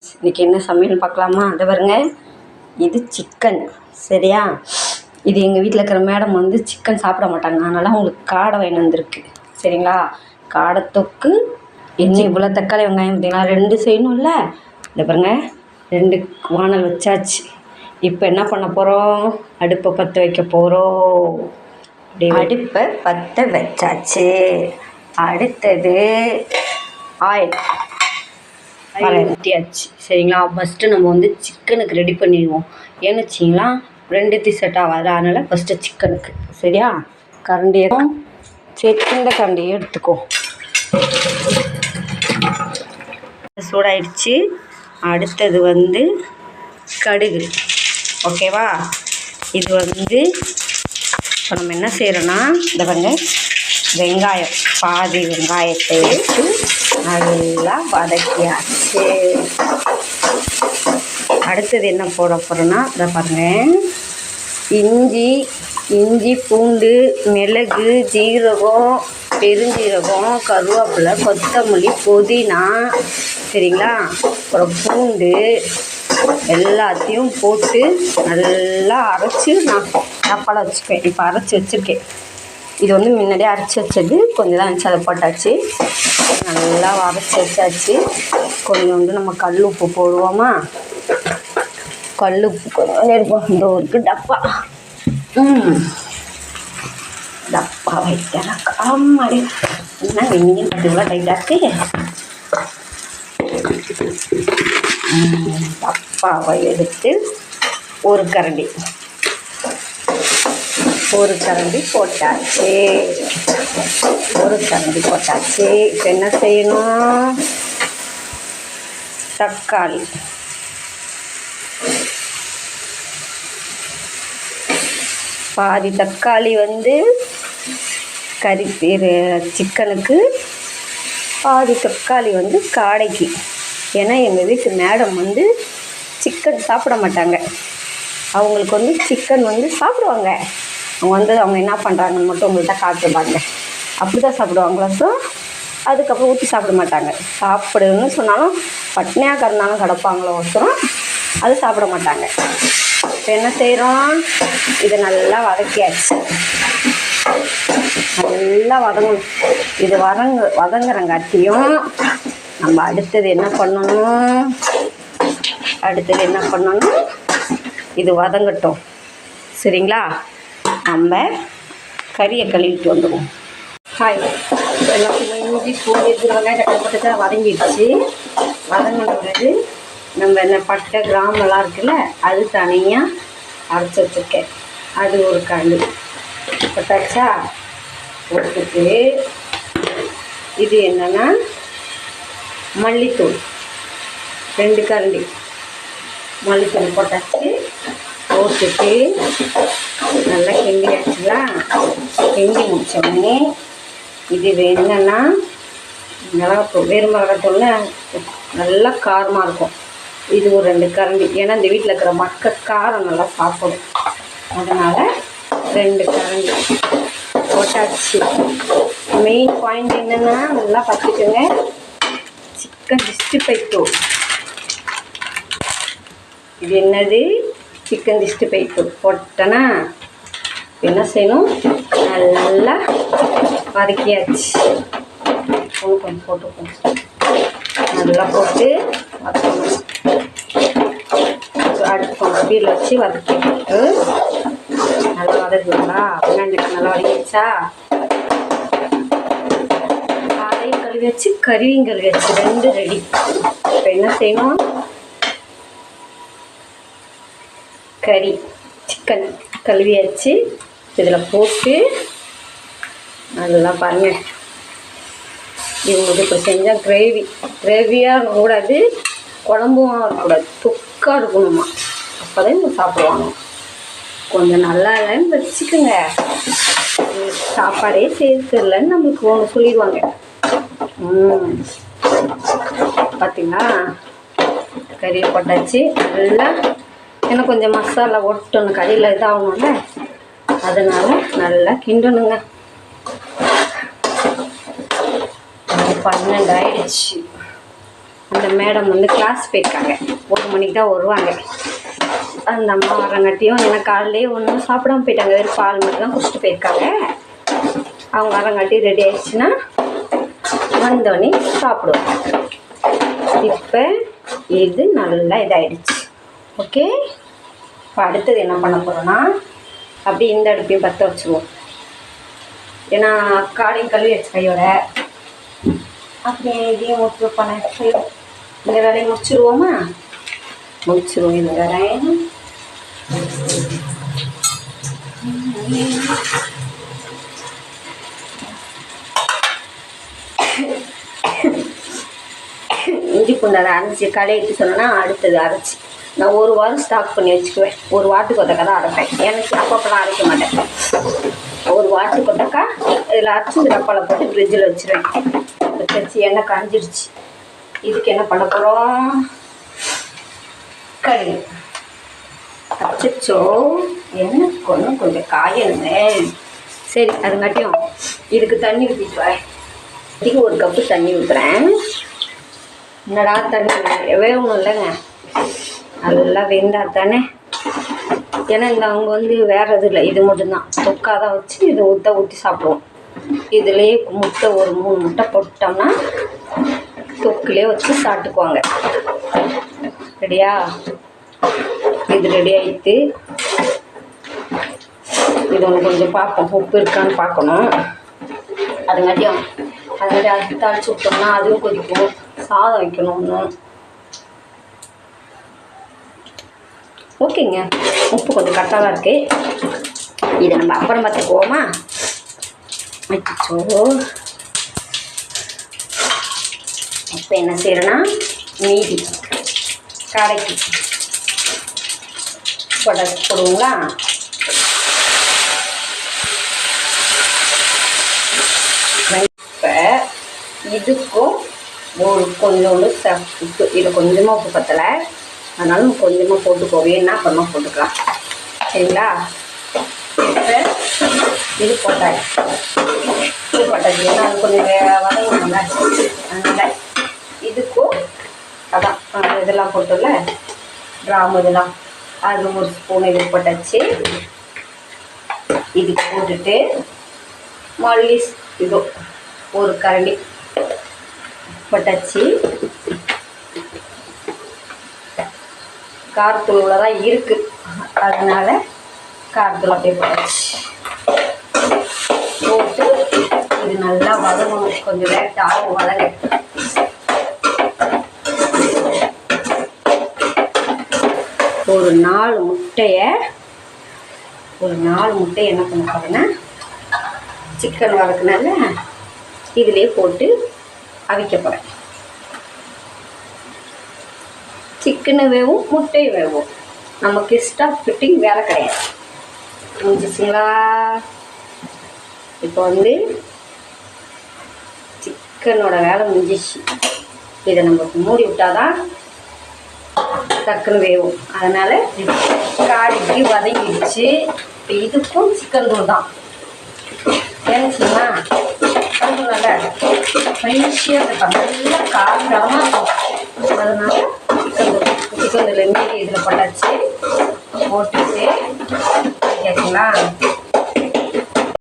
இன்றைக்கி என்ன சமையல் பார்க்கலாமா? அதை பாருங்க, இது சிக்கன். சரியா? இது எங்கள் வீட்டில் இருக்கிற மேடம் வந்து சிக்கன் சாப்பிட மாட்டாங்க, அதனால் அவங்களுக்கு காடை வாங்கிட்டு வந்திருக்கு. சரிங்களா? காடை தொக்கு. என்ன இவ்வளோ தக்காளி வெங்காயம் பார்த்தீங்களா? 2 செய்யணும்ல. இதை பாருங்க, 2 வானல் வச்சாச்சு. இப்போ என்ன பண்ண போகிறோம்? அடுப்பை பற்ற வைக்க போகிறோம். அடுப்பை பற்ற வச்சாச்சு. அடுத்தது ஆயில் ஊற்றியாச்சு. சரிங்களா? ஃபஸ்ட்டு நம்ம வந்து சிக்கனுக்கு ரெடி பண்ணிடுவோம். ஏன்னு வச்சிங்களா, 2 செட் ஆகாது, அதனால் ஃபஸ்ட்டு சிக்கனுக்கு. சரியா? கரண்டியும் இந்த கரண்டியும் எடுத்துக்கோ. சூடாயிடுச்சு. அடுத்தது வந்து கடுகு. ஓகேவா? இது வந்து இப்போ நம்ம என்ன செய்கிறோன்னா, இந்த பாருங்க, வெங்காயம் பாதி வெங்காயத்தை எடுத்து நல்லா வதக்கியாச்சு. அடுத்தது என்ன போட போகிறோன்னா, இதை பாருங்கள், இஞ்சி பூண்டு மிளகு ஜீரகம் பெருஞ்சீரகம் கருவேப்பிலை கொத்தமல்லி புதினா. சரிங்களா? அப்புறம் பூண்டு எல்லாத்தையும் போட்டு நல்லா அரைச்சி நான் டப்பாவில் வச்சுக்குவேன். இப்போ அரைச்சி வச்சுருக்கேன். இது வந்து முன்னாடியே அரைச்சி வச்சது, கொஞ்சம் தான் வச்சு அதை போட்டாச்சு. நல்லா அரைச்சி வச்சாச்சு. கொஞ்சம் வந்து நம்ம கல் உப்பு போடுவோமா? கல் உப்பு கொஞ்சம் எடுப்போம். இந்த ஒரு டப்பா டப்பா வைக்கிறேன். ஆமாடி, என்ன வெந்நீர் இவ்வளோ டைட்டாச்சு. டப்பாவை எடுத்து ஒரு கரண்டி போட்டாச்சு. இப்போ என்ன செய்யணும்? தக்காளி பாதி தக்காளி வந்து சிக்கனுக்கு, பாதி தக்காளி வந்து காடைக்கு. ஏன்னா எங்கள் வீட்டு மேடம் வந்து சிக்கன் சாப்பிட மாட்டாங்க. அவங்களுக்கு வந்து சிக்கன் வந்து சாப்பிடுவாங்க. அவங்க என்ன பண்ணுறாங்கன்னு மட்டும் உங்கள்கிட்ட காட்டுப்பாங்க. அப்படி தான் சாப்பிடுவாங்களா? ஸோ அதுக்கப்புறம் ஊற்றி சாப்பிட மாட்டாங்க. சாப்பிடுன்னு சொன்னாலும் பட்னியாக கறந்தாலும் கிடப்பாங்களோ ஒருத்தரும், அது சாப்பிட மாட்டாங்க. இப்போ என்ன செய்கிறோம்? இதை நல்லா வதக்கியாச்சு. நல்லா வதங்கணும். இது வதங்குறங்காட்டியும் நம்ம அடுத்தது என்ன பண்ணணும்? இது வதங்கட்டும். சரிங்களா? நம்ம கறியை கழுவிட்டு வந்துடுவோம். எல்லாத்தையுமே இஞ்சி பூண்டு வெங்காயம் போட்டு வதங்கிடுச்சு. வதங்கின பிறகு நம்ம என்ன பட்டை கிராமெல்லாம் இருக்குல்ல, அது தனியாக அரைச்சி வச்சுருக்கேன். அது ஒரு கரண்டி போட்டாச்சா? போட்டுட்டு இது என்னென்னா மல்லித்தூள் 2 கரண்டி மல்லித்தூள் போட்டாச்சு. போட்டுட்டு நல்லா கிண்டியாச்சுலாம். கிண்டி முடிச்சோடனே இது என்னென்னா மிளகாத்தூள், வேறு மிளகாத்தூள்னா நல்லா காரமாக இருக்கும். இது ஒரு 2 கரண்டி. ஏன்னா இந்த வீட்டில் இருக்கிற மக்கள் காரம் நல்லா சாப்பிடும், அதனால் 2 கரண்டி போட்டாச்சு. மெயின் பாயிண்ட் என்னென்னா, நல்லா பார்த்துக்கோங்க, சிக்கன் 65 தூள். இது என்னது? சிக்கன் 65 தூள் போட்டேன்னா என்ன செய்யணும்? நல்லா வதக்கியாச்சு. கொஞ்சம் போட்டுக்கணும். நல்லா போட்டு வதக்கணும். அடுப்பு கீழே வச்சு வதக்கிட்டு நல்லா வதக்குங்களா? வெங்காயம் நல்லா வதக்கிடுச்சா? காலையும் கழுவி வச்சு கறியும் கழுவி வச்சு 2 ரெடி. இப்போ என்ன செய்யணும்? சிக்கன் கழுவியாச்சு. இதில் போட்டு நல்லா பாருங்கள். இவங்களுக்கு இப்போ செஞ்சால் கிரேவியாக இருக்கக்கூடாது, குழம்பும் இருக்கக்கூடாது, தொக்காக இருக்கணுமா. அப்போ தான் இவங்க சாப்பிடுவாங்க. கொஞ்சம் நல்லா இல்லைன்னு வச்சுக்கோங்க, சாப்பாடே சேர்த்துலன்னு நம்மளுக்கு ஒன்று சொல்லிடுவாங்க. பார்த்தீங்களா? கறி போட்டாச்சு. நல்லா இன்னும் கொஞ்சம் மசாலா ஒட்டணும், கறியில் இதாகணும்ல, அதனால் நல்லா கிண்டணுங்க. 12 ஆயிடுச்சு. அந்த மேடம் வந்து கிளாஸ் போயிருக்காங்க, 1 மணிக்கு தான் வருவாங்க. அந்த அம்மா வரங்காட்டியும் எனக்கு காலையிலே ஒன்றும் சாப்பிடாம போயிட்டாங்க, வெறும் பால் மட்டும் தான் குடிச்சிட்டு போயிருக்காங்க. அவங்க வரங்காட்டி ரெடி ஆயிடுச்சுன்னா வந்தோடனே சாப்பிடுவோம். இப்போ இது நல்லா இதாகிடுச்சு. ஓகே, இப்போ அடுத்தது என்ன பண்ண போகிறோன்னா அப்படியே இந்த அடுப்பையும் பற்ற வச்சுருவோம். ஏன்னா காலையும் கழுவி வச்ச கையோட அப்படியே இதையும் முடிச்சு வைப்பானே. இந்த வேலையை முடிச்சுருவோமா? முடிச்சிருவோம். இந்த வேலையை இஞ்சி பூண்டு அதை அரைச்சி களையிட்டு சொன்னேன்னா அடுத்தது அரைச்சி நான் 1 வாரம் ஸ்டாக் பண்ணி வச்சுக்குவேன். 1 வாரத்துக்கு ஒருத்தக்கா தான் அரைப்பேன். எனக்கு அப்பப்போலாம் அரைக்க மாட்டேன். 1 வாரத்துக்கு ஒருத்தக்கா இதில் அரைச்சி இந்த டப்பாவில் போட்டு ஃப்ரிட்ஜில் வச்சுருவேன். வச்சு எண்ணெய் காஞ்சிடுச்சு. இதுக்கு என்ன பண்ண போகிறோம்? கடுகு. அச்சோ எண்ணெய் கொஞ்சம் காயணுமே. சரி, அதுங்காட்டியும் இதுக்கு தண்ணி ஊற்றிட்டு வரேன். இதுக்கு 1 கப்பு தண்ணி ஊற்றுறேன். என்னடா தண்ணி வேகணும் இல்லைங்க, நல்லா வெந்தால் தானே. ஏன்னா இந்த அவங்க வந்து வேறு எதுவும் இல்லை, இது மட்டும்தான் தொக்காக தான் வச்சு இதை ஊற்றி சாப்பிடுவோம். இதுலேயே முட்டை ஒரு 3 முட்டை போட்டோம்னா தொக்குலேயே வச்சு சாப்பிட்டுக்குவாங்க. ரெடியா? இது ரெடி ஆகிட்டு இது ஒன்று கொஞ்சம் பார்ப்போம், உப்பு இருக்கான்னு பார்க்கணும். அதுங்காட்டியும் அது தாளிச்சு விட்டோம்னா அதுவும் கொதிக்கும். சாதம் வைக்கணும் ஒன்று. ஓகேங்க, உப்பு கொஞ்சம் கரெக்டாக தான் இருக்குது. இதை நம்ம அப்புறம் பார்த்துக்குவோமா? வச்சோ இப்போ என்ன செய்யறேன்னா மீதி கடைக்கு போடுவோங்களா? இப்போ இதுக்கும் ஒரு கொஞ்சோண்டு உப்பு, இதில் கொஞ்சமாக உப்பு பத்தலை, அதனால கொஞ்சமாக போட்டுக்கோ, வேணா அப்புறமா போட்டுக்கலாம். சரிங்களா? இப்போ இது போட்டாச்சு. உப்பு போட்டாச்சு, ஏன்னா அது கொஞ்சம் வதங்கணும்ல. அதனால் இதுக்கும் அதான் இதெல்லாம் போட்டோம்ல, கிராம்பு இதெல்லாம், அது 1 ஸ்பூன் இது போட்டாச்சு. இதுக்கு போட்டுட்டு மல்லி இதோ 1 கரண்டி போட்டாச்சு. காரத்தூள் தான் இருக்குது, அதனால காரத்தூள் அப்படியே போட்டாச்சு. போட்டு இது நல்லா வதங்கணும், கொஞ்சம் லேட் ஆகும் வதங்க. ஒரு 4 முட்டையை என்ன பண்ண போகிறேன்னா சிக்கன் வதக்குனால இதிலே போட்டு அவிக்க போகிறேன். சிக்கனு வேவும் முட்டை வேவும், நமக்கு ஸ்டஃப் ஃபிட்டிங் வேலை கிடையாது. முடிஞ்சிச்சிங்களா? இப்போ வந்து சிக்கனோட வேலை முடிஞ்சிச்சு. இதை நம்ம மூடி விட்டாதான் டக்குன்னு வேவும். அதனால் காய்க்கு வதங்கிடுச்சு. இப்போ இதுக்கும் சிக்கன் தூள் தான் ஏன்னுச்சிங்களா? அது நல்லா ஃப்ரெஷ்ஷியாக இருக்கும், நல்லா காரமாக இருக்கும். அதனால் சிக்கன் தூள் மீதி இதில் போட்டாச்சு. போட்டுட்டு கேட்குங்களா?